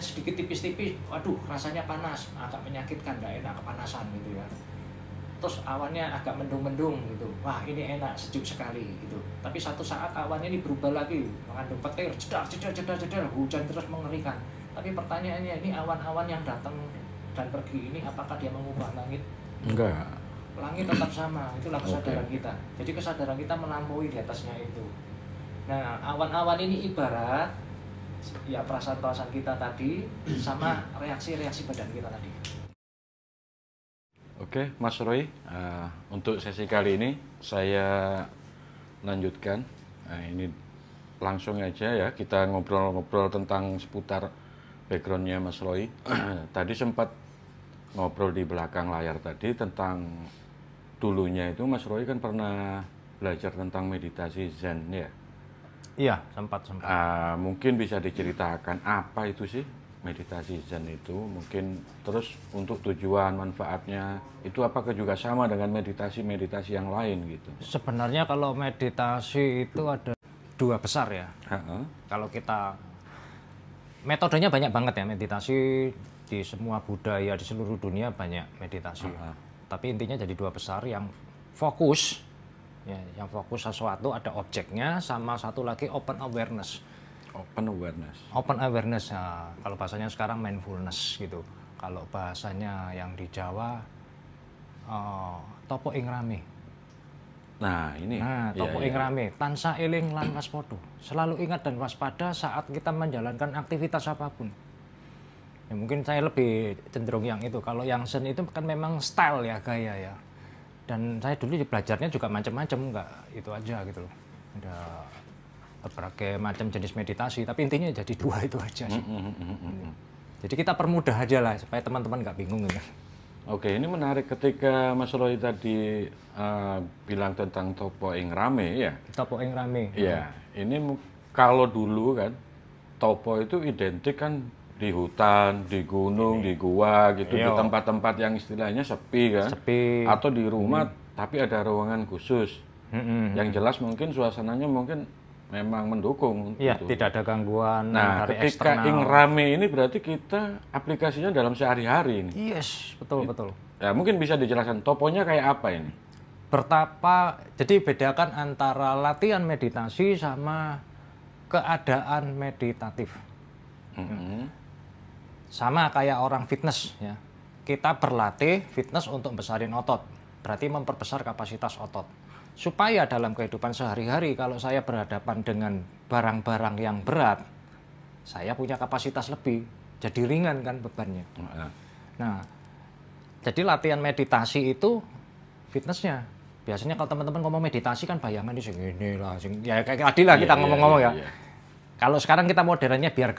sedikit tipis-tipis, waduh rasanya panas, agak menyakitkan, nggak enak, kepanasan gitu ya. Terus awannya agak mendung-mendung gitu, wah ini enak, sejuk sekali gitu. Tapi satu saat awannya ini berubah lagi, mengandung petir, jedar, hujan terus mengerikan. Tapi pertanyaannya, ini awan-awan yang datang dan pergi ini apakah dia mengubah langit? Enggak. Langit tetap sama, itulah kesadaran kita. Jadi kesadaran kita melampaui di atasnya itu. Nah, awan-awan ini ibarat ya perasaan-perasaan kita tadi sama reaksi-reaksi badan kita tadi. Oke, Mas Roy, untuk sesi kali ini saya lanjutkan. Nah, ini langsung aja ya, kita ngobrol-ngobrol tentang seputar backgroundnya Mas Roy. Tadi sempat ngobrol di belakang layar tadi tentang dulunya itu Mas Roy kan pernah belajar tentang meditasi Zen ya? Iya, sempat. Mungkin bisa diceritakan apa itu sih meditasi Zen itu, mungkin terus untuk tujuan manfaatnya itu apakah juga sama dengan meditasi yang lain gitu? Sebenarnya kalau meditasi itu ada dua besar ya. Kalau kita metodenya banyak banget ya, meditasi di semua budaya di seluruh dunia banyak meditasi. Tapi intinya jadi dua besar yang fokus ya, yang fokus sesuatu, ada objeknya, sama satu lagi open awareness. Open awareness ya, kalau bahasanya sekarang mindfulness gitu. Kalau bahasanya yang di Jawa topo ing rame. Topo ing rame, tansah eling lan waspada. Selalu ingat dan waspada saat kita menjalankan aktivitas apapun. Ya, mungkin saya lebih cenderung yang itu. Kalau yang Zen itu kan memang style ya, gaya ya. Dan saya dulu belajarnya juga macam-macam, nggak itu aja gitu loh. Ada berbagai macam jenis meditasi, tapi intinya jadi dua itu aja sih. Jadi kita permudah aja lah supaya teman-teman nggak bingung ya. Oke, ini menarik ketika Mas Roy tadi bilang tentang topo ing rame ya. Topo ing rame. Iya, ini kalau dulu kan topo itu identik kan di hutan, di gunung, di gua gitu, di tempat-tempat yang istilahnya sepi kan. Sepi. Atau di rumah tapi ada ruangan khusus. Yang jelas mungkin suasananya mungkin memang mendukung. Iya, gitu. tidak ada gangguan Nah, dari ketika eksternal. ing rame ini berarti kita aplikasinya dalam sehari-hari ini. Yes, betul. Ya, mungkin bisa dijelaskan toponya kayak apa ini? Bertapa, jadi bedakan antara latihan meditasi sama keadaan meditatif. Sama kayak orang fitness ya. Kita berlatih fitness untuk besarin otot, berarti memperbesar kapasitas otot. Supaya dalam kehidupan sehari-hari kalau saya berhadapan dengan barang-barang yang berat, saya punya kapasitas lebih, jadi ringan kan bebannya. Nah, jadi latihan meditasi itu fitnessnya. Biasanya kalau teman-teman ngomong meditasi kan bayangan di sini lah, ya kayak tadi lah kita ngomong-ngomong ya. Kalau sekarang kita modernnya biar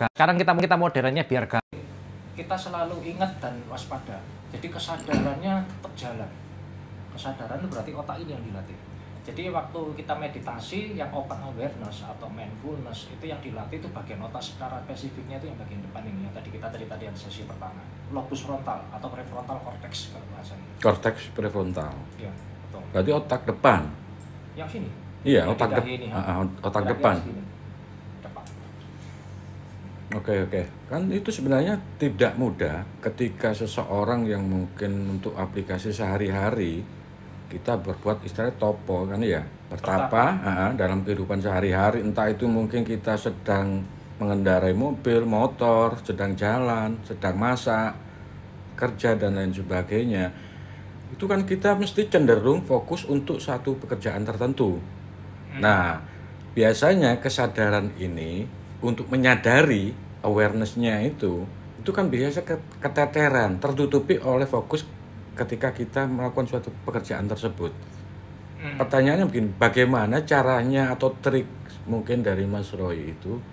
Kita selalu ingat dan waspada. Jadi kesadarannya tetap jalan. Kesadaran itu berarti otak ini yang dilatih. Jadi waktu kita meditasi yang open awareness atau mindfulness itu yang dilatih itu bagian otak secara spesifiknya itu yang bagian depan ini yang tadi kita tadi yang sesi pertama, lobus frontal atau prefrontal cortex kalau bahasanya. Cortex prefrontal. Iya, betul. Berarti otak depan. Yang sini. Iya, yang otak otak depan. Depan. Oke. Kan itu sebenarnya tidak mudah ketika seseorang yang mungkin untuk aplikasi sehari-hari kita berbuat istilahnya topo kan ya, bertapa dalam kehidupan sehari-hari, entah itu mungkin kita sedang mengendarai mobil, motor, sedang jalan, sedang masak, kerja dan lain sebagainya. Itu kan kita mesti cenderung fokus untuk satu pekerjaan tertentu. Nah, biasanya kesadaran ini untuk menyadari awareness-nya itu kan biasa keteteran, tertutupi oleh fokus ketika kita melakukan suatu pekerjaan tersebut. Pertanyaannya mungkin bagaimana caranya atau trik mungkin dari Mas Roy itu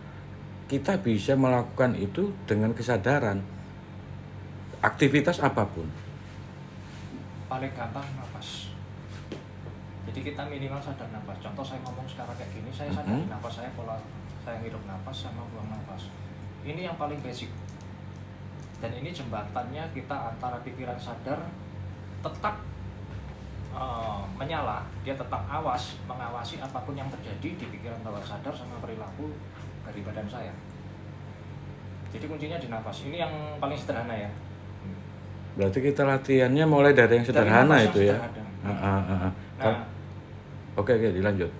kita bisa melakukan itu dengan kesadaran aktivitas apapun. Paling gampang nafas. Jadi kita minimal sadar nafas. Contoh saya ngomong sekarang kayak gini, saya sadar nafas saya, pola saya hirup nafas sama buang nafas. Ini yang paling basic. Dan ini jembatannya kita antara pikiran sadar tetap menyala, dia tetap mengawasi apapun yang terjadi di pikiran bawah sadar sama perilaku dari badan saya. Jadi kuncinya di nafas. Ini yang paling sederhana ya. Berarti kita latihannya mulai dari yang sederhana Dari nafas itu yang ya. sederhana. Nah, Oke, dilanjut.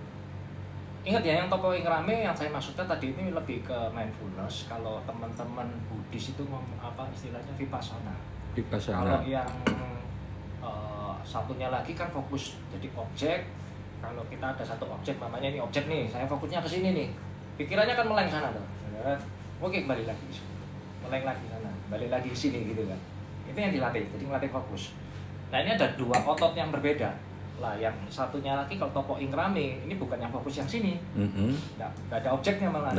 ingat ya, yang topo ingrame yang saya maksudnya tadi ini lebih ke mindfulness. Kalau teman-teman Buddhis itu apa istilahnya vipassana. Kalau Vipassana. yang satunya lagi kan fokus jadi objek. Kalau kita ada satu objek, namanya ini objek nih, saya fokusnya ke sini nih. Pikirannya kan meleng sana tuh. Oke, balik lagi ke sini. Meleng lagi sana, balik lagi ke sini gitu kan. Itu yang dilatih, jadi ngelatih fokus. Nah, ini ada dua otot yang berbeda. Lah, yang satunya lagi kalau topo ingrame ini bukan yang fokus yang sini. Nggak ada objeknya malah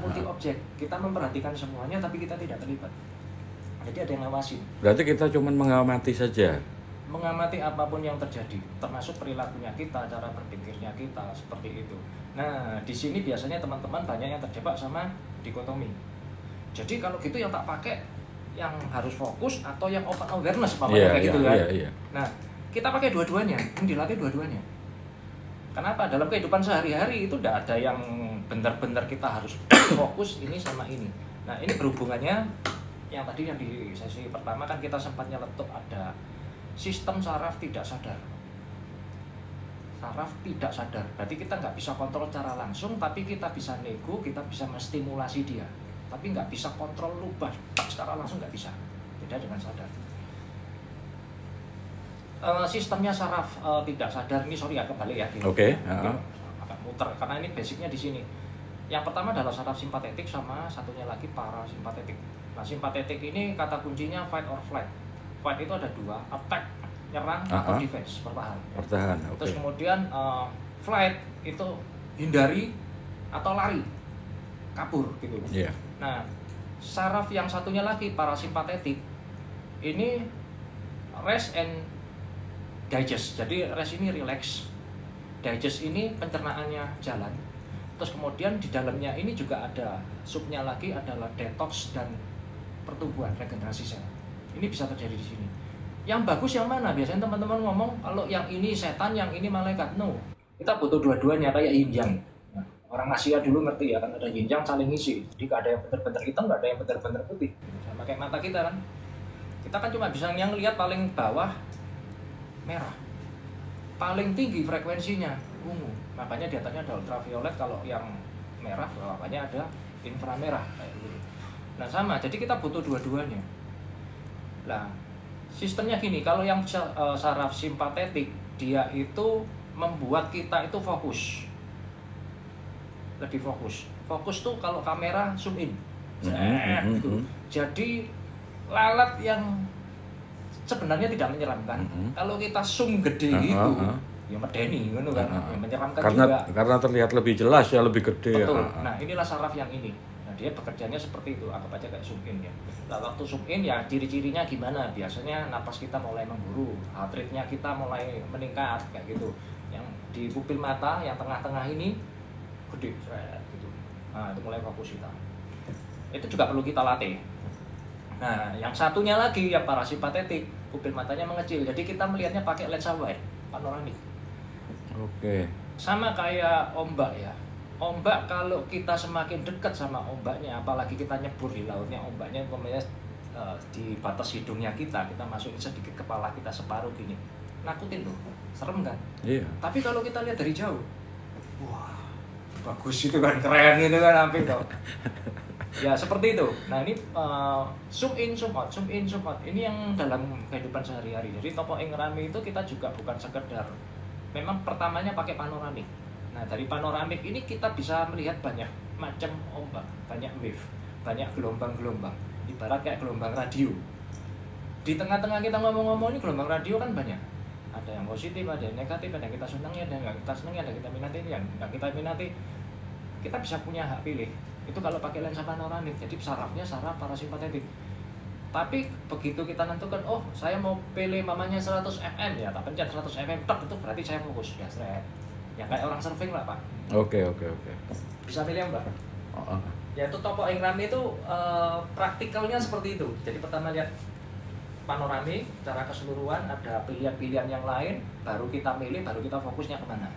multi objek. Kita memperhatikan semuanya tapi kita tidak terlibat. Jadi ada yang ngawasin. Berarti kita cuma mengamati saja. Mengamati apapun yang terjadi, termasuk perilakunya kita, cara berpikirnya kita, seperti itu. Nah, di sini biasanya teman-teman banyak yang terjebak sama dikotomi. Jadi kalau gitu yang tak pakai yang harus fokus atau yang open awareness kayak gitu kan. Nah, kita pakai dua-duanya, dilatih dua-duanya. Kenapa? Dalam kehidupan sehari-hari itu tidak ada yang benar-benar kita harus fokus ini sama ini. Nah, ini berhubungannya yang tadi yang di sesi pertama kan kita sempat nyeletuk ada sistem saraf tidak sadar. Saraf tidak sadar, berarti kita nggak bisa kontrol secara langsung, tapi kita bisa nego, kita bisa menstimulasi dia. Tapi nggak bisa kontrol rubah secara langsung, nggak bisa. Beda dengan sadar. Sistemnya saraf tidak sadar ini, sorry ya kembali ya. Oke. Agak muter karena ini basicnya di sini. Yang pertama adalah saraf simpatetik sama satunya lagi parasimpatetik. Nah, simpatetik ini kata kuncinya fight or flight. Fight itu ada dua, attack, nyerang, atau defense, bertahan. Okay. Terus kemudian flight itu hindari atau lari, kabur gitu. Yeah. Nah, saraf yang satunya lagi parasimpatetik ini rest and digest. Jadi rest ini relax, digest ini pencernaannya jalan. Terus kemudian di dalamnya ini juga ada subnya lagi adalah detox dan pertumbuhan, regenerasi sel. Ini bisa terjadi di sini. Yang bagus yang mana? Biasanya teman-teman ngomong kalau yang ini setan, yang ini malaikat. No, kita butuh dua-duanya kayak yin yang. Nah, orang Asia dulu ngerti ya kan ada yin yang saling ngisi. Jadi nggak ada yang benar-benar hitam, nggak ada yang benar-benar putih. Sama kayak mata kita kan. Kita kan cuma bisa yang lihat paling bawah merah, paling tinggi frekuensinya ungu. Makanya di atasnya ada ultraviolet. Kalau yang merah bawahnya ada inframerah kayak gitu. Nah sama, jadi kita butuh dua-duanya. Nah, sistemnya gini, kalau yang saraf simpatetik dia itu membuat kita itu fokus. Lebih fokus. Fokus tuh kalau kamera zoom in. Gitu. Jadi lalat yang sebenarnya tidak menyeramkan. Kalau kita zoom gede gitu, ya medeni gitu kan, yang menyeramkan juga. Karena terlihat lebih jelas ya, lebih gede. Betul. Nah, inilah saraf yang ini. Dia bekerjanya seperti itu, anggap aja kayak zoom in ya. Nah, waktu zoom in ya ciri-cirinya gimana? Biasanya napas kita mulai memburu, heart rate-nya kita mulai meningkat kayak gitu. Yang di pupil mata yang tengah-tengah ini gede gitu. Nah, itu mulai fokus kita. Itu juga perlu kita latih. Nah, yang satunya lagi yang parasimpatetik, pupil matanya mengecil. Jadi kita melihatnya pakai lensa wide, panoramik. Oke. Sama kayak ombak ya. Ombak kalau kita semakin dekat sama ombaknya, apalagi kita nyebur di lautnya, ombaknya umpamanya di batas hidungnya kita masukin sedikit kepala kita separuh gini, nakutin tuh, serem kan? Iya. Tapi kalau kita lihat dari jauh, wah bagus itu kan, keren gitu kan, hampir tuh. Ya seperti itu. Nah ini zoom in, zoom out, zoom in, zoom out. Ini yang dalam kehidupan sehari-hari. Jadi topo ingrame itu kita juga bukan sekedar, memang pertamanya pakai panoramik. Nah dari panoramik ini kita bisa melihat banyak macam ombak, banyak wave, banyak gelombang-gelombang. Ibarat kayak gelombang radio. Di tengah-tengah kita ngomong-ngomong ini gelombang radio kan banyak. Ada yang positif, ada yang negatif, ada yang kita senangi, ada yang nggak kita senangi, ada yang kita minati, yang nggak kita minati. Kita bisa punya hak pilih. Itu kalau pakai lensa panoramik. Jadi sarafnya saraf parasimpatetik. Tapi begitu kita nentukan, oh saya mau pilih mamanya 100 FM ya, tak pencet 100 FM, tok, itu berarti saya fokus ya, seret. Ya kayak orang surfing lah Pak. Oke. Bisa pilih Mbak? Ya itu topo ingrame itu praktikalnya seperti itu. Jadi pertama lihat panoramik secara keseluruhan, ada pilihan-pilihan yang lain, baru kita milih, baru kita fokusnya kemana.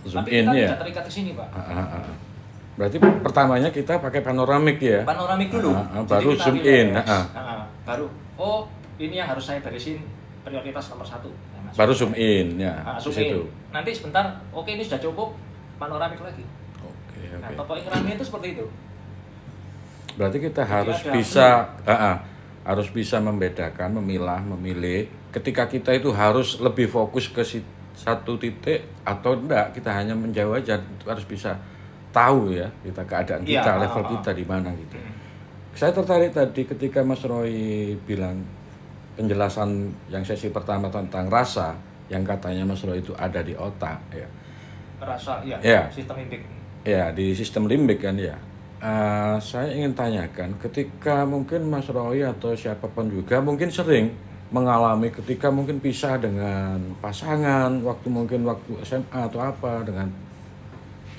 Zoom tapi kita in, tidak ya? terikat ke sini Pak. Berarti pertamanya kita pakai panoramik ya. Panoramik dulu. Baru kita zoom relax. in. Baru, oh ini yang harus saya beresin prioritas nomor 1. Nah, Baru zoom in ya. zoom di situ. in. Nanti sebentar, oke ini sudah cukup, panoramik lagi. Oke, Nah, oke. topok ikrami itu seperti itu. Berarti kita Jadi harus ada harus bisa membedakan, memilah, memilih. Ketika kita itu harus lebih fokus ke satu titik atau enggak, kita hanya menjauh aja. Itu harus bisa tahu ya kita keadaan kita, level kita di mana gitu. Saya tertarik tadi ketika Mas Roy bilang penjelasan yang sesi pertama tentang rasa, yang katanya Mas Roy itu ada di otak ya. Rasa Ya. sistem limbik. Ya, di sistem limbik kan ya. Saya ingin tanyakan, ketika mungkin Mas Roy atau siapapun juga mungkin sering mengalami ketika mungkin pisah dengan pasangan, waktu SMA atau apa, dengan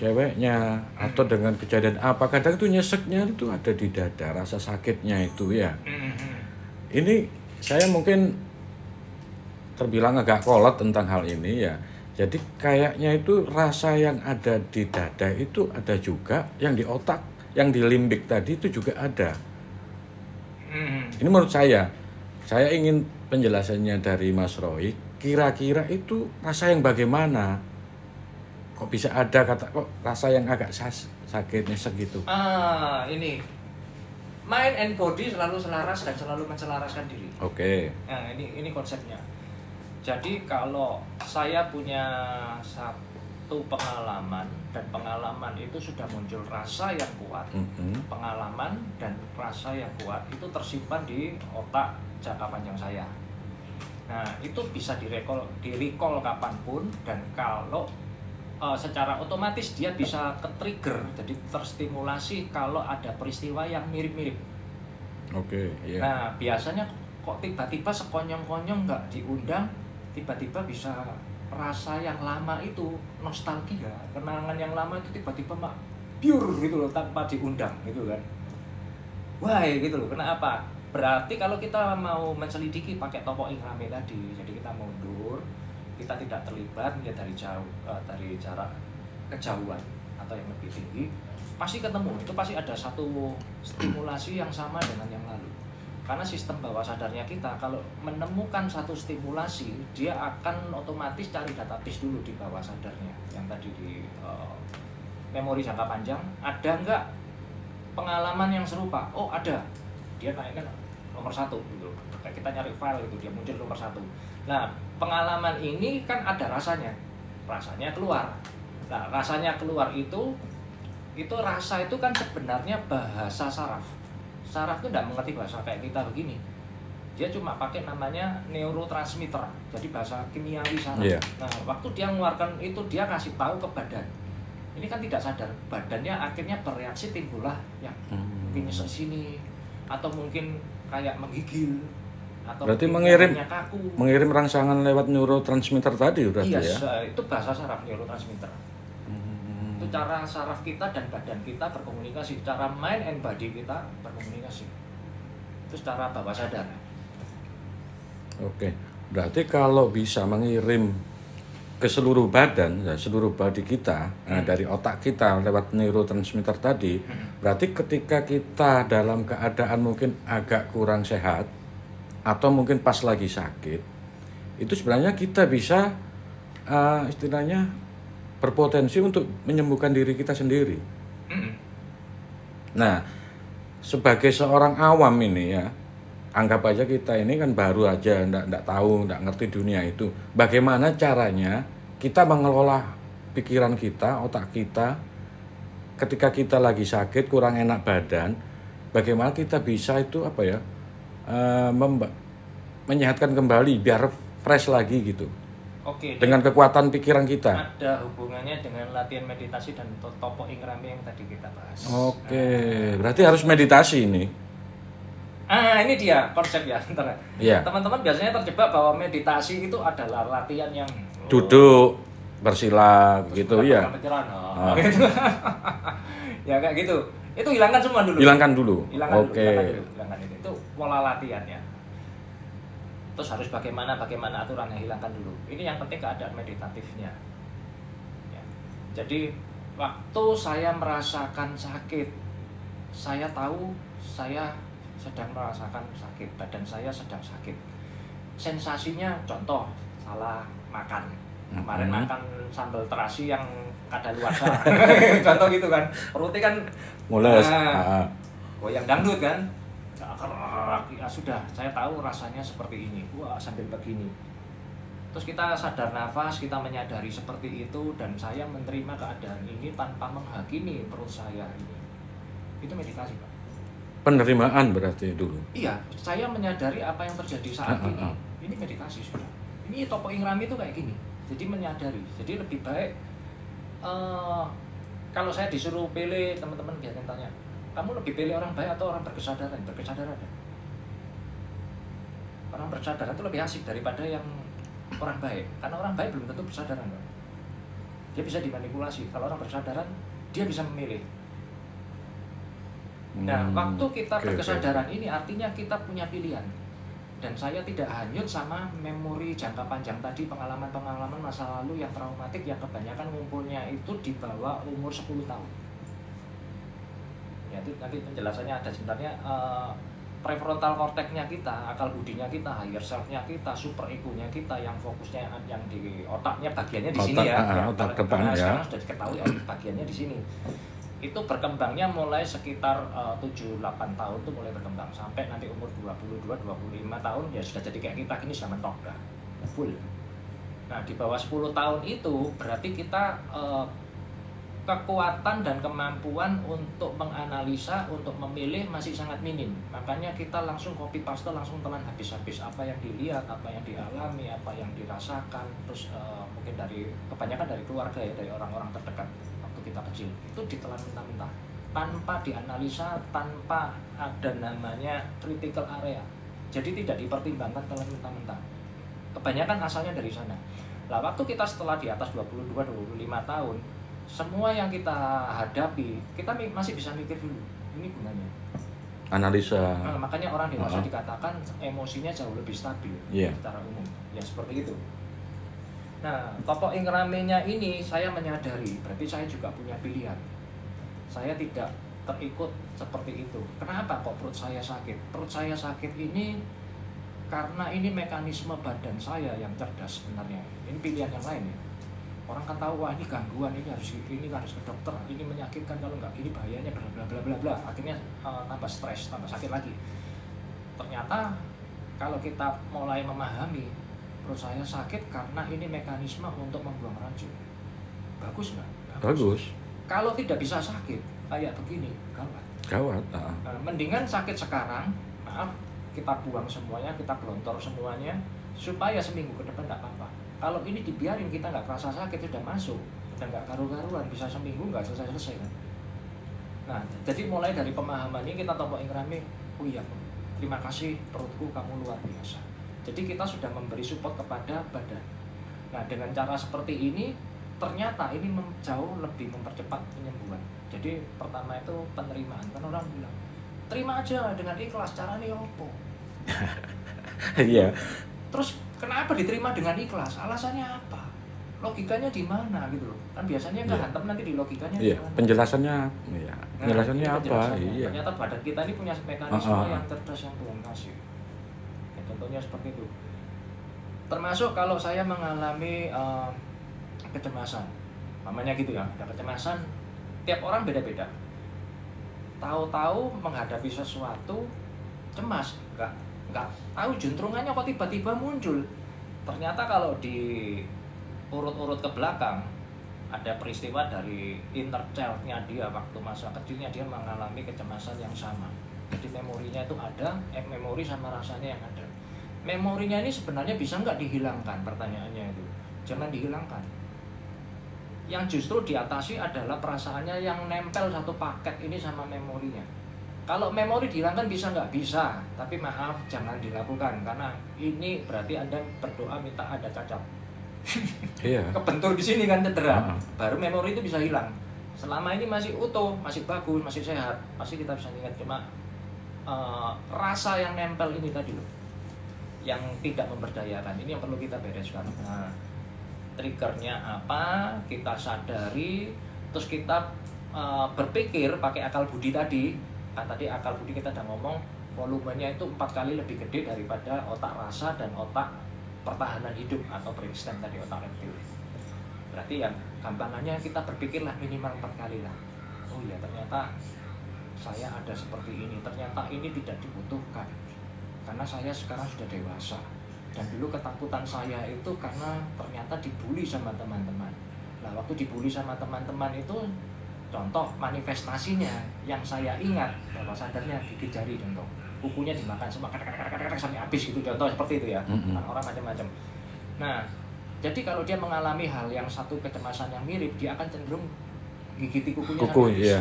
ceweknya, atau dengan kejadian apa, kadang itu nyeseknya itu ada di dada, rasa sakitnya itu ya. Ini saya mungkin terbilang agak kolot tentang hal ini ya. Jadi kayaknya itu rasa yang ada di dada itu ada juga, yang di otak, yang di limbik tadi itu juga ada. Ini menurut saya ingin penjelasannya dari Mas Roy, kira-kira itu rasa yang bagaimana? Kok bisa ada kok rasa yang agak sakit, nyesek gitu? Ini mind and body selalu selaras dan selalu menselaraskan diri. Oke. Nah, ini konsepnya. Jadi kalau saya punya satu pengalaman dan pengalaman itu sudah muncul rasa yang kuat, pengalaman dan rasa yang kuat itu tersimpan di otak jangka panjang saya. Nah, itu bisa di-recall kapanpun, dan kalau secara otomatis dia bisa ke-trigger, jadi terstimulasi kalau ada peristiwa yang mirip-mirip. Oke, iya. Nah, biasanya kok tiba-tiba sekonyong-konyong nggak diundang, tiba-tiba bisa rasa yang lama itu, nostalgia, kenangan yang lama itu tiba-tiba pure gitu loh, tanpa diundang gitu kan. Wah, gitu loh. Kenapa? Berarti kalau kita mau menselidiki pakai topok ikrami tadi, jadi kita mundur, kita tidak terlibat, melihat dari jauh, dari jarak kejauhan atau yang lebih tinggi, pasti ketemu. Itu pasti ada satu stimulasi yang sama dengan yang lalu. Karena sistem bawah sadarnya kita kalau menemukan satu stimulasi, dia akan otomatis cari database dulu di bawah sadarnya. Yang tadi di memori jangka panjang, ada nggak pengalaman yang serupa? Oh ada, dia naikkan nomor 1 gitu. Kayak kita nyari file itu, dia muncul nomor 1. Nah, pengalaman ini kan ada rasanya keluar. Nah, rasanya keluar itu rasa itu kan sebenarnya bahasa saraf. Saraf itu tidak mengerti bahasa kayak kita begini. Dia cuma pakai namanya neurotransmitter, jadi bahasa kimiawi saraf. Yeah. Nah, waktu dia mengeluarkan itu, dia kasih tahu ke badan. Ini kan tidak sadar, badannya akhirnya bereaksi, timbullah yang mungkin nyesek sini, atau mungkin kayak menggigil, atau berarti kaku. mengirim rangsangan lewat neurotransmitter tadi berarti ya? Itu bahasa saraf neurotransmitter. Itu cara saraf kita dan badan kita berkomunikasi, cara mind and body kita berkomunikasi. Itu secara bawah sadar. Oke, berarti kalau bisa mengirim ke seluruh badan, ya, seluruh body kita, dari otak kita lewat neurotransmitter tadi, berarti ketika kita dalam keadaan mungkin agak kurang sehat, atau mungkin pas lagi sakit, itu sebenarnya kita bisa istilahnya berpotensi untuk menyembuhkan diri kita sendiri. Nah, sebagai seorang awam ini ya, anggap aja kita ini kan baru aja, enggak tahu, enggak ngerti dunia itu. Bagaimana caranya kita mengelola pikiran kita, otak kita, ketika kita lagi sakit, kurang enak badan, bagaimana kita bisa itu menyehatkan kembali biar fresh lagi gitu. Oke. Dengan kekuatan pikiran kita. Ada hubungannya dengan latihan meditasi dan topok ikrami yang tadi kita bahas. Oke, berarti harus meditasi ini. Ini dia konsep ya. Iya. Teman-teman biasanya terjebak bahwa meditasi itu adalah latihan yang Duduk, bersila gitu ya. Gitu. Ya kayak gitu. Itu hilangkan semua dulu. Hilangkan dulu. Hilangkan itu. Itu pola latihannya. Terus harus bagaimana aturannya, hilangkan dulu. Ini yang penting keadaan meditatifnya. Ya. Jadi Waktu saya merasakan sakit, saya tahu saya sedang merasakan sakit, badan saya sedang sakit. Sensasinya contoh, salah makan. Kemarin makan sambal terasi yang kadaluarsa. Contoh gitu kan. Perutnya kan Mules. goyang dangdut kan. Ya sudah, saya tahu rasanya seperti ini. Wah, sambil begini. Terus kita sadar nafas, kita menyadari seperti itu, dan saya menerima keadaan ini tanpa menghakimi perut saya ini. Itu meditasi, Pak. Penerimaan berarti dulu. Iya, saya menyadari apa yang terjadi saat ini. Ini meditasi sudah. Ini Topo Ingrami itu kayak gini. Jadi menyadari. Jadi lebih baik kalau saya disuruh pilih, teman-teman biasanya tanya, kamu lebih pilih orang baik atau orang berkesadaran? Berkesadaran. Orang berkesadaran itu lebih asik daripada yang orang baik. Karena orang baik belum tentu berkesadaran, Pak. Dia bisa dimanipulasi. Kalau orang berkesadaran, dia bisa memilih. Nah, waktu kita berkesadaran ini artinya kita punya pilihan. Dan saya tidak hanyut sama memori jangka panjang tadi, pengalaman-pengalaman masa lalu yang traumatik yang kebanyakan ngumpulnya itu di bawah umur 10 tahun. Ya, itu nanti penjelasannya ada sebenarnya. Prefrontal cortex-nya kita, akal budinya kita, higher self-nya kita, super ego-nya kita, yang fokusnya yang di otaknya bagiannya di sini ya. Otak depan ya. Sekarang sudah diketahui bagiannya di sini. Itu berkembangnya mulai sekitar 7-8 tahun tuh mulai berkembang sampai nanti umur 22-25 tahun ya sudah jadi kayak kita gini, sudah mentok dah full. Nah, di bawah 10 tahun itu berarti kita kekuatan dan kemampuan untuk menganalisa, untuk memilih masih sangat minim. Makanya kita langsung copy paste, langsung telan habis-habis apa yang dilihat, apa yang dialami, apa yang dirasakan. Terus mungkin kebanyakan dari keluarga ya, dari orang-orang terdekat waktu kita kecil, itu ditelan mentah-mentah tanpa dianalisa, tanpa ada namanya critical area. Jadi tidak dipertimbangkan, telan mentah-mentah. Kebanyakan asalnya dari sana. Lah, waktu kita setelah di atas 22-25 tahun, semua yang kita hadapi, kita masih bisa mikir dulu, ini gunanya. Analisa. Nah, makanya orang dewasa dikatakan emosinya jauh lebih stabil secara umum. Ya seperti itu. Nah, Topo Ingrame-nya ini saya menyadari, berarti saya juga punya pilihan. Saya tidak terikut seperti itu. Kenapa kok perut saya sakit? Perut saya sakit ini karena ini mekanisme badan saya yang cerdas sebenarnya. Ini pilihan yang lain ya. Orang kan tahu, wah ini gangguan, ini harus ke dokter, ini menyakitkan, kalau nggak gini bahayanya, bla bla bla bla bla. Akhirnya tambah stres, tambah sakit lagi. Ternyata kalau kita mulai memahami, perut saya sakit karena ini mekanisme untuk membuang racun. Bagus nggak? Bagus. Kalau tidak bisa sakit kayak begini, gawat. Gawat. Mendingan sakit sekarang, maaf, kita buang semuanya, kita gelontor semuanya, supaya seminggu ke depan nggak apa-apa. Kalau ini dibiarin, kita nggak kerasa sakit, sudah masuk, sudah nggak karu-karuan, bisa seminggu nggak selesai-selesai kan. Nah, jadi mulai dari pemahaman ini kita Topo Ingrame, oh iya, terima kasih perutku, kamu luar biasa. Jadi kita sudah memberi support kepada badan. Nah, dengan cara seperti ini, ternyata ini jauh lebih mempercepat penyembuhan. Jadi pertama itu penerimaan, kan orang bilang, terima aja dengan ikhlas, caranya opo. Iya. Terus kenapa diterima dengan ikhlas? Alasannya apa? Logikanya di mana gitu loh? Kan biasanya nggak hantam nanti di logikanya. Iya. Penjelasannya, penjelasannya Nah, apa? Iya. Ternyata badan kita ini punya mekanisme yang cerdas yang Tuhan kasih. Ya, contohnya seperti itu. Termasuk kalau saya mengalami kecemasan, namanya gitu ya, ada kecemasan. Tiap orang beda-beda. Tahu-tahu menghadapi sesuatu cemas, nggak tahu juntrungannya kok tiba-tiba muncul. Ternyata kalau di urut-urut ke belakang ada peristiwa dari inner child-nya dia, waktu masa kecilnya dia mengalami kecemasan yang sama. Jadi memorinya itu ada, memori sama rasanya yang ada. Memorinya ini sebenarnya bisa nggak dihilangkan, pertanyaannya itu. Jangan dihilangkan. Yang justru diatasi adalah perasaannya yang nempel satu paket ini sama memorinya. Kalau memori dihilangkan bisa nggak? Bisa, tapi maaf jangan dilakukan karena ini berarti Anda berdoa minta ada cacat. Iya. Kebentur di sini kan cedera. Baru memori itu bisa hilang. Selama ini masih utuh, masih bagus, masih sehat, pasti kita bisa ingat. Cuma rasa yang nempel ini tadi loh, yang tidak memberdayakan, ini yang perlu kita bereskan. Nah, triggernya apa? Kita sadari, terus kita berpikir pakai akal budi tadi, kan tadi akal budi kita udah ngomong volumenya itu 4 kali lebih gede daripada otak rasa dan otak pertahanan hidup atau brainstem tadi, otak reptil. Berarti ya gampangannya kita berpikirlah minimal 4 kali lah. Oh ya ternyata saya ada seperti ini, ternyata ini tidak dibutuhkan karena saya sekarang sudah dewasa. Dan dulu ketakutan saya itu karena ternyata dibully sama teman-teman. Nah waktu dibully sama teman-teman itu contoh manifestasinya yang saya ingat bawah sadarnya gigit jari contoh, kukunya dimakan semua sampai habis gitu, contoh seperti itu ya. Kan orang macam-macam. Nah jadi kalau dia mengalami hal yang satu kecemasan yang mirip, dia akan cenderung gigiti kukunya sampai habis. Iya.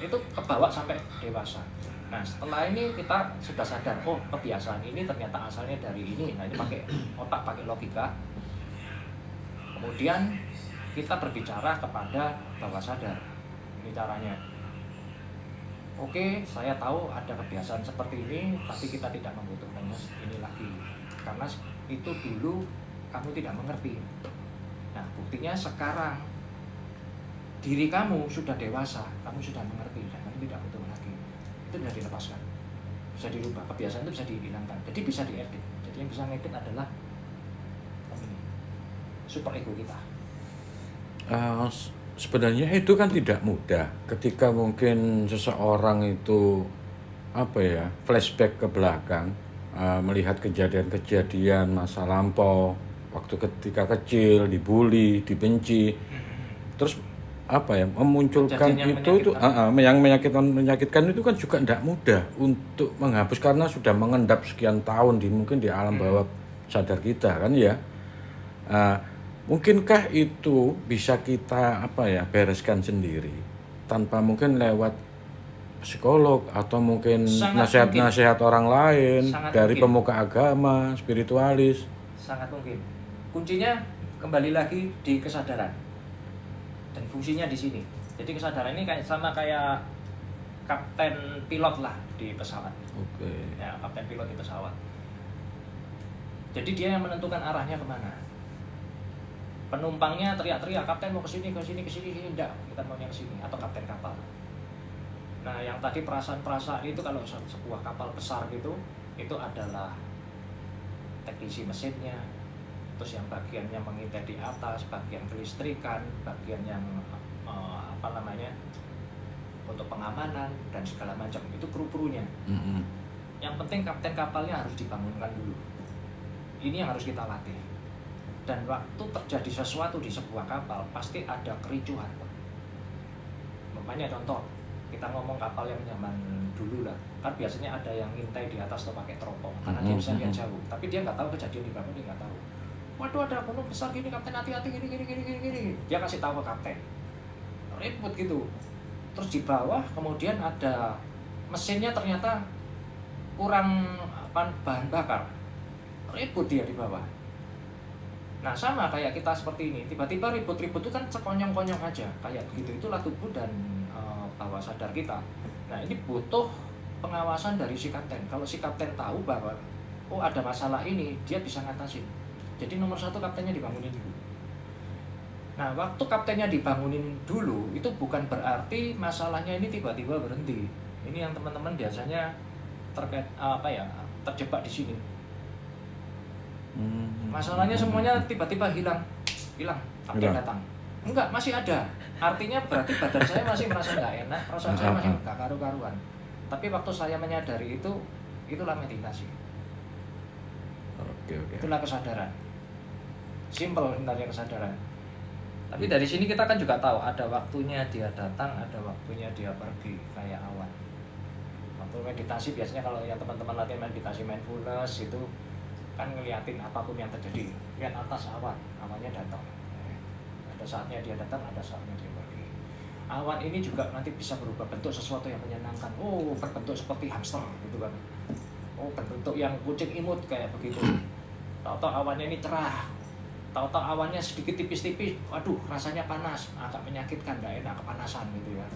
Itu kebawa sampai dewasa. Nah setelah ini kita sudah sadar, oh kebiasaan ini ternyata asalnya dari ini. Nah ini pakai otak, pakai logika. Kemudian kita berbicara kepada bawah sadar. Ini caranya. Oke, saya tahu ada kebiasaan seperti ini, tapi kita tidak membutuhkannya ini lagi. Karena itu dulu kamu tidak mengerti. Nah buktinya sekarang diri kamu sudah dewasa, kamu sudah mengerti dan kamu tidak butuh lagi. Itu bisa dilepaskan, bisa dirubah, kebiasaan itu bisa dihilangkan, jadi bisa diedit. Jadi yang bisa ngedit adalah ini, super ego kita. Sebenarnya itu kan tidak mudah ketika mungkin seseorang itu flashback ke belakang, melihat kejadian-kejadian masa lampau waktu ketika kecil dibully, dibenci, terus memunculkan itu yang menyakitkan itu kan juga tidak mudah untuk menghapus karena sudah mengendap sekian tahun mungkin di alam bawah sadar kita kan ya. Mungkinkah itu bisa kita bereskan sendiri tanpa mungkin lewat psikolog atau mungkin nasihat-nasihat orang lain, sangat dari mungkin. Pemuka agama, spiritualis? Sangat mungkin. Kuncinya kembali lagi di kesadaran. Dan fungsinya di sini. Jadi kesadaran ini sama kayak kapten pilot lah di pesawat. Oke. Ya, kapten pilot di pesawat. Jadi dia yang menentukan arahnya kemana. Penumpangnya teriak-teriak, kapten mau ke sini, enggak, kita maunya ke sini, atau kapten kapal. Nah, yang tadi perasaan-perasaan itu kalau sebuah kapal besar gitu, itu adalah teknisi mesinnya. Terus yang bagian yang mengintai di atas, bagian kelistrikan, bagian yang untuk pengamanan dan segala macam, itu kru-krunya. Yang penting kapten kapalnya harus dibangunkan dulu. Ini yang harus kita latih. Dan waktu terjadi sesuatu di sebuah kapal pasti ada kericuhan. Makanya contoh kita ngomong kapal yang zaman dulu lah, kan biasanya ada yang ngintai di atas atau pakai teropong karena dia bisa lihat jauh, tapi dia nggak tahu kejadian di bawah, dia nggak tahu. Waduh ada gunung besar gini, kapten hati-hati gini. Dia kasih tahu ke kapten. Ribut gitu. Terus di bawah kemudian ada mesinnya ternyata kurang bahan bakar. Ribut dia di bawah. Nah sama kayak kita seperti ini, tiba-tiba ribut-ribut itu kan sekonyong-konyong aja kayak begitu. Itulah tubuh dan bawah sadar kita. Nah ini butuh pengawasan dari si kapten. Kalau si kapten tahu bahwa ada masalah ini, dia bisa ngatasin. Jadi nomor 1 kaptennya dibangunin dulu. Nah waktu kaptennya dibangunin dulu itu bukan berarti masalahnya ini tiba-tiba berhenti. Ini yang teman-teman biasanya terjebak di sini. Masalahnya semuanya tiba-tiba hilang, kapten datang. Enggak, masih ada. Artinya berarti badan saya masih merasa nggak enak, perasaan saya masih nggak karu-karuan. Tapi waktu saya menyadari itulah meditasi. Oke. Itulah kesadaran. Simple sebenarnya kesadaran. Tapi dari sini kita kan juga tahu ada waktunya dia datang, ada waktunya dia pergi, kayak awan. Waktu meditasi biasanya kalau yang teman-teman latihan meditasi mindfulness itu kan ngeliatin apapun yang terjadi, lihat atas awan, awannya datang. Ada saatnya dia datang, ada saatnya dia pergi. Awan ini juga nanti bisa berubah bentuk sesuatu yang menyenangkan. Berbentuk seperti hamster gitu kan. Berbentuk yang kucing imut kayak begitu. Tahu-tahu awannya ini cerah. Tahu-tahu awannya sedikit tipis-tipis. Waduh, rasanya panas, agak menyakitkan, nggak enak, kepanasan gitu ya.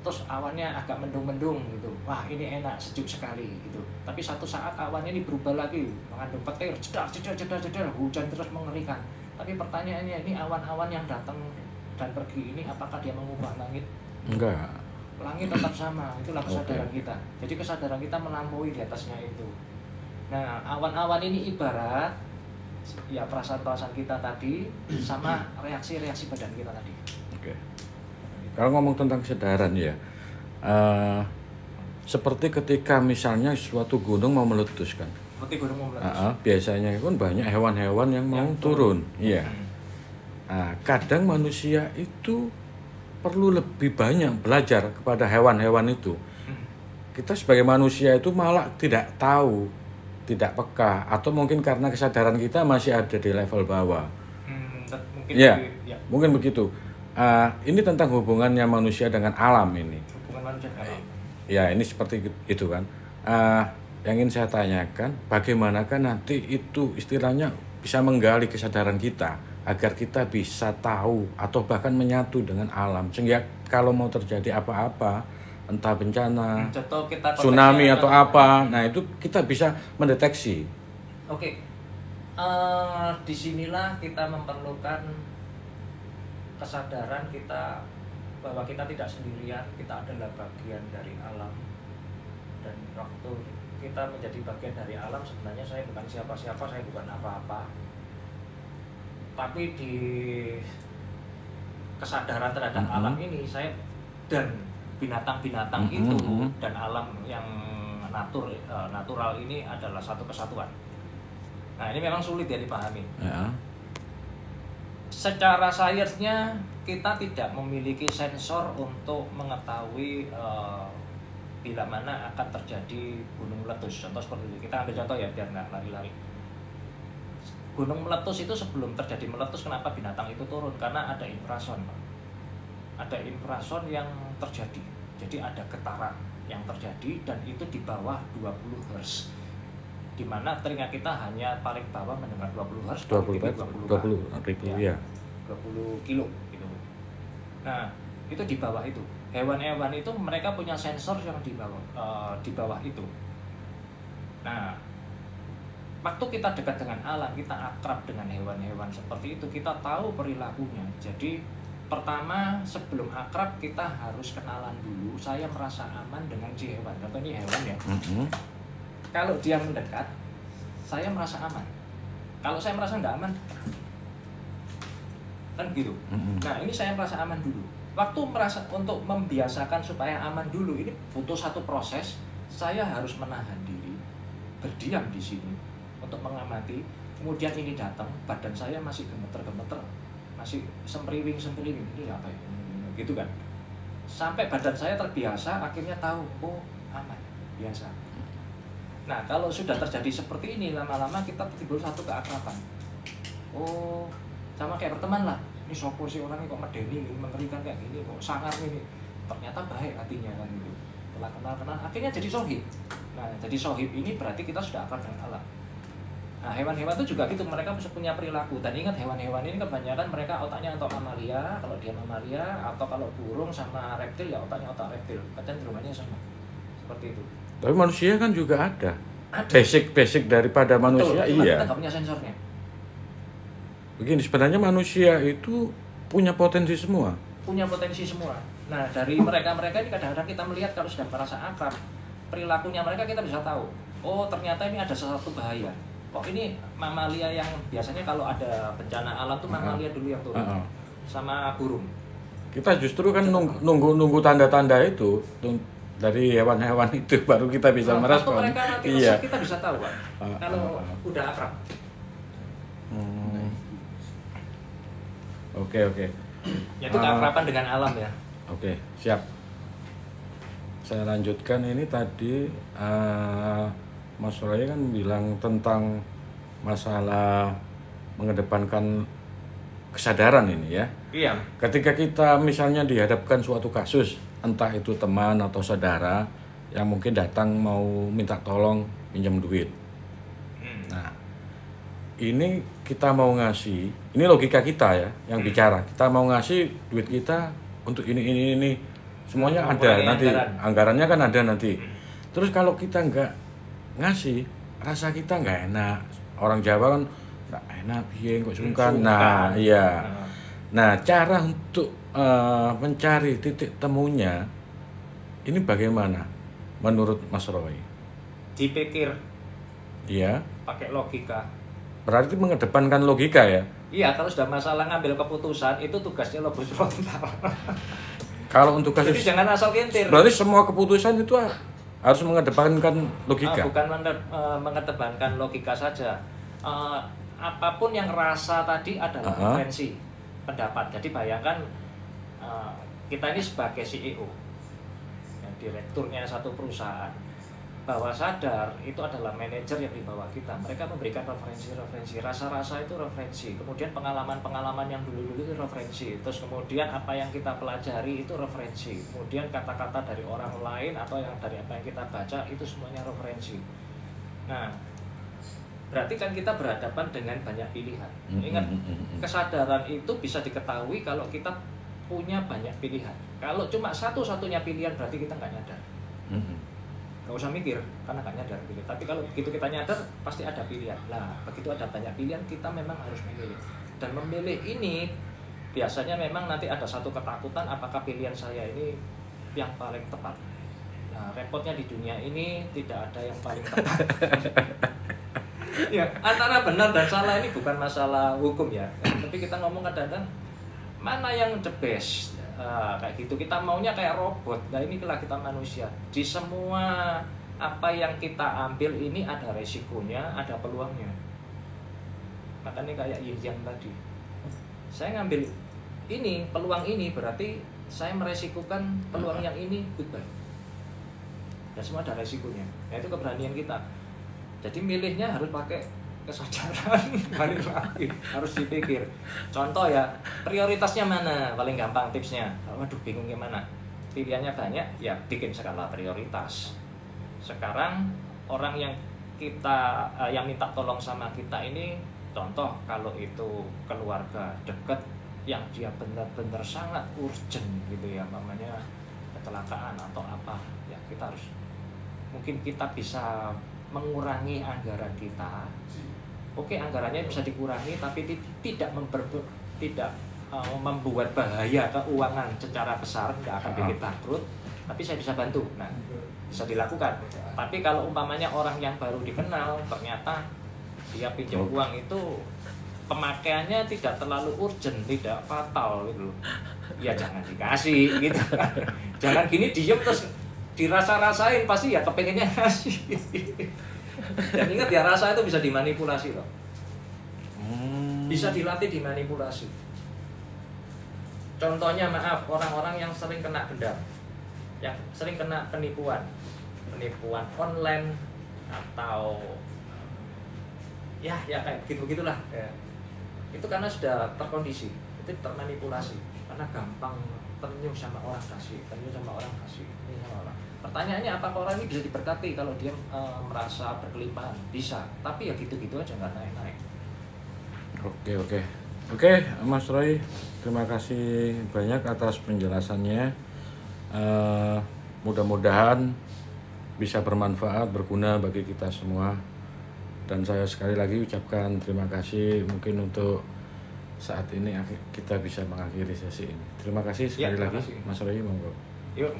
Terus awannya agak mendung-mendung gitu. Wah, ini enak, sejuk sekali gitu. Tapi satu saat awannya ini berubah lagi, mengandung petir, jedar, hujan terus mengerikan. Tapi pertanyaannya, ini awan-awan yang datang dan pergi ini, apakah dia mengubah langit? Enggak. Langit tetap sama, itulah kesadaran Oke. kita. Jadi kesadaran kita melampaui di atasnya itu. Nah, awan-awan ini ibarat ya perasaan-perasaan kita tadi sama reaksi-reaksi badan kita tadi. Oke. Kalau ngomong tentang kesadaran ya, seperti ketika misalnya suatu gunung mau meletus kan, Seperti gunung mau meletus. biasanya kan banyak hewan-hewan yang mau Yang turun. Iya. Hmm. Nah, kadang manusia itu perlu lebih banyak belajar kepada hewan-hewan itu. Kita sebagai manusia itu malah tidak tahu, tidak peka, atau mungkin karena kesadaran kita masih ada di level bawah. Mungkin Ya, ya, mungkin begitu. Ini tentang hubungannya manusia dengan alam ini. hubungan manusia dengan alam. Ya, ini seperti itu kan. Yang ingin saya tanyakan, bagaimanakah nanti itu istilahnya bisa menggali kesadaran kita agar kita bisa tahu atau bahkan menyatu dengan alam, sehingga kalau mau terjadi apa-apa, entah bencana, Contoh kita tsunami konteksnya atau apa, nah itu kita bisa mendeteksi. Oke. Disinilah kita memerlukan kesadaran kita bahwa kita tidak sendirian, kita adalah bagian dari alam. Dan waktu kita menjadi bagian dari alam, sebenarnya saya bukan siapa-siapa, saya bukan apa-apa. Tapi di kesadaran terhadap alam ini, saya dan binatang-binatang itu dan alam yang natural ini adalah satu kesatuan. Nah, ini memang sulit ya dipahami. Ya. Secara sainsnya kita tidak memiliki sensor untuk mengetahui bila mana akan terjadi gunung meletus. Contoh seperti itu. Kita ambil contoh ya biar nggak lari-lari. Gunung meletus itu sebelum terjadi meletus, kenapa binatang itu turun? Karena ada infrason, Pak. Ada infrason yang terjadi. Jadi ada getaran yang terjadi dan itu di bawah 20 Hz. Di mana telinga kita hanya paling bawah mendengar 20 Hz, 20 ribu ya. 20 kilo gitu. Nah, itu di bawah itu. Hewan-hewan itu mereka punya sensor yang di bawah itu. Nah, waktu kita dekat dengan alam, kita akrab dengan hewan-hewan seperti itu, kita tahu perilakunya. Jadi pertama, sebelum akrab kita harus kenalan dulu. Saya merasa aman dengan si hewan. Contoh ini hewan ya. Kalau dia mendekat, saya merasa aman. Kalau saya merasa nggak aman, kan gitu. Nah, ini saya merasa aman dulu. Waktu merasa untuk membiasakan supaya aman dulu, ini butuh satu proses. Saya harus menahan diri, berdiam di sini untuk mengamati. Kemudian ini datang, badan saya masih gemeter-gemeter, masih sempriwing, ini apa ya? Gitu kan. Sampai badan saya terbiasa, akhirnya tahu, oh aman, biasa. Nah, kalau sudah terjadi seperti ini, lama-lama kita timbul satu keakraban. Oh, sama kayak berteman lah. Ini sopo sih orang ini kok medeni, mengerikan kayak gini, kok sangar ini. Ternyata baik hatinya kan gitu. Setelah kenal-kenal, akhirnya jadi sohib. Nah, jadi sohib ini berarti kita sudah akrab dengan alam. Nah, hewan-hewan itu juga gitu, mereka punya perilaku. Dan ingat, hewan-hewan ini kebanyakan mereka otaknya otak mamalia, kalau dia mamalia, atau kalau burung sama reptil ya otaknya otak reptil. Kecenderungannya sama. Seperti itu. Tapi manusia kan juga ada. Ada. Basic daripada manusia. Betul, Iya. kita nggak punya sensornya. Begini, sebenarnya manusia itu punya potensi semua. Punya potensi semua. Nah, dari mereka-mereka ini kadang-kadang kita melihat kalau sudah merasa akrab, perilakunya mereka kita bisa tahu. Oh, ternyata ini ada sesuatu bahaya. Oh, ini mamalia yang biasanya kalau ada bencana alam tuh mamalia dulu yang turun. Sama burung. Kita justru kan nunggu tanda-tanda itu dari hewan-hewan itu baru kita bisa merespon. Waktu mereka nanti Iya. kita bisa tahu, Pak. Kalau udah akrab. Oke. Yaitu keakraban dengan alam ya. Oke, siap. Saya lanjutkan ini tadi Mas Roy kan bilang tentang masalah mengedepankan kesadaran ini ya. Iya. Ketika kita misalnya dihadapkan suatu kasus, entah itu teman atau saudara yang mungkin datang mau minta tolong pinjam duit. Nah, ini kita mau ngasih, ini logika kita ya yang bicara. Kita mau ngasih duit kita untuk ini. Semuanya ada nanti, anggarannya kan ada nanti. Terus kalau kita nggak ngasih, rasa kita nggak enak. Orang Jawa kan nggak enak, piye kok sungkan. Nah, iya. Nah, cara untuk mencari titik temunya ini bagaimana menurut Mas Roy? Dipikir, Iya. pakai logika. Berarti mengedepankan logika ya? Iya, kalau sudah masalah ngambil keputusan itu tugasnya lobus frontal. Kalau untuk Jadi kasus, jangan asal kintir. berarti semua keputusan itu harus mengedepankan logika. Bukan mengedepankan logika saja. Apapun yang rasa tadi adalah referensi pendapat. Jadi bayangkan kita ini sebagai CEO, yang direkturnya satu perusahaan, bahwa sadar itu adalah manajer yang di bawah kita. Mereka memberikan referensi, rasa-rasa itu referensi. Kemudian pengalaman-pengalaman yang dulu-dulu itu referensi. Terus kemudian apa yang kita pelajari itu referensi. Kemudian kata-kata dari orang lain atau yang dari apa yang kita baca itu semuanya referensi. Nah, berarti kan kita berhadapan dengan banyak pilihan. Ingat, kesadaran itu bisa diketahui kalau kita punya banyak pilihan. Kalau cuma satu-satunya pilihan berarti kita nggak nyadar. Nggak usah mikir, karena nggak nyadar pilih. Tapi kalau begitu kita nyadar, pasti ada pilihan. Nah, begitu ada banyak pilihan, kita memang harus memilih. Dan memilih ini, biasanya memang nanti ada satu ketakutan, apakah pilihan saya ini yang paling tepat. Nah, repotnya di dunia ini, tidak ada yang paling tepat. Ya, antara benar dan salah ini bukan masalah hukum ya. Tapi kita ngomong kadang-kadang, mana yang the best? Kayak gitu, kita maunya kayak robot. Nah, inilah kita manusia. Di semua apa yang kita ambil ini ada resikonya, ada peluangnya. Makanya kayak yin yang tadi, saya ngambil ini, peluang ini, berarti saya meresikukan peluang yang ini, goodbye. Dan semua ada resikonya. Nah, itu keberanian kita. Jadi milihnya harus pakai kesadaran, balik lagi, harus dipikir. Contoh ya, prioritasnya mana? Paling gampang tipsnya. Waduh, bingung gimana? Pilihannya banyak, ya bikin skala prioritas. Sekarang orang yang kita yang minta tolong sama kita ini, contoh kalau itu keluarga dekat yang dia benar-benar sangat urgent gitu ya, namanya kecelakaan atau apa, ya kita harus, mungkin kita bisa mengurangi anggaran kita. Oke, anggarannya bisa dikurangi, tapi tidak membuat bahaya keuangan secara besar, tidak akan bikin bangkrut, tapi saya bisa bantu. Nah, bisa dilakukan. Tapi kalau umpamanya orang yang baru dikenal, ternyata dia pinjam uang itu pemakaiannya tidak terlalu urgent, tidak fatal gitu, ya jangan dikasih gitu kan. Jangan gini diem terus dirasa-rasain, pasti ya kepengennya ngasih. Dan ingat ya, rasa itu bisa dimanipulasi loh. Bisa dilatih, dimanipulasi. Contohnya, maaf, orang-orang yang sering kena dendam, yang sering kena penipuan online atau ya kayak begitulah ya. Itu karena sudah terkondisi, itu termanipulasi, karena gampang ternyuh sama orang kasih. Pertanyaannya, apakah orang ini bisa diberkati kalau dia merasa berkelimpahan? Bisa, tapi ya gitu-gitu aja, nggak naik-naik. Oke, Mas Roy, terima kasih banyak atas penjelasannya. Mudah-mudahan bisa bermanfaat, berguna bagi kita semua. Dan saya sekali lagi ucapkan terima kasih. Mungkin untuk saat ini kita bisa mengakhiri sesi ini. Terima kasih sekali lagi, Mas Roy, monggo. Yuk.